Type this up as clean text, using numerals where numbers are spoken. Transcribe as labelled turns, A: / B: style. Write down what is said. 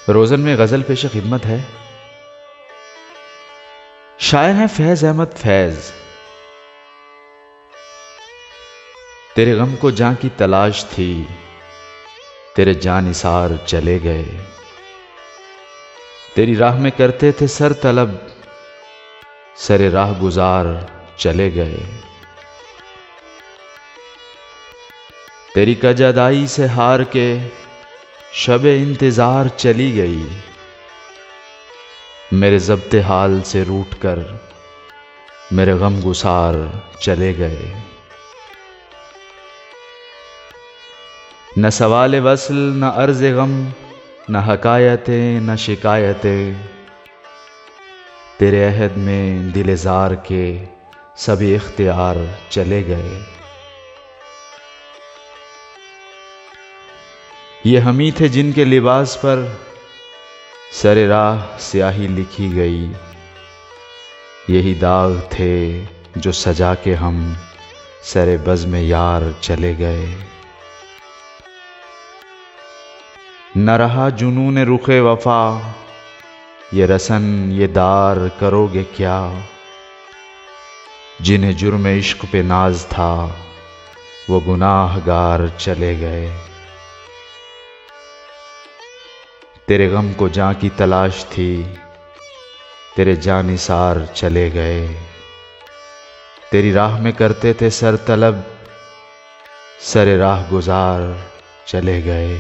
A: रोज़न में गज़ल पेश खिदमत है। शायर हैं फैज़ अहमद फैज़। तेरे गम को जां की तलाश थी, तेरे जानिसार चले गए। तेरी राह में करते थे सर तलब, सरे राह गुजार चले गए। तेरी कजादाई से हार के शबे इंतजार चली गई। मेरे ज़ब्ते हाल से रूठ कर मेरे गम गुसार चले गए। न सवाल वस्ल न अर्ज़ गम, न हकायतें न शिकायतें, तेरे अहद में दिल ज़ार के सभी इख्तियार चले गए। ये हमी थे जिनके लिबास पर सरे राह स्याही लिखी गई। यही दाग थे जो सजा के हम सरे बज़ में यार चले गए। न रहा जुनून रुखे वफा, ये रसन ये दार करोगे क्या। जिन्हें जुर्म इश्क पे नाज था वो गुनाहगार चले गए। तेरे गम को जां की तलाश थी, तेरे जानिसार चले गए। तेरी राह में करते थे सर तलब, सरे राह गुजार चले गए।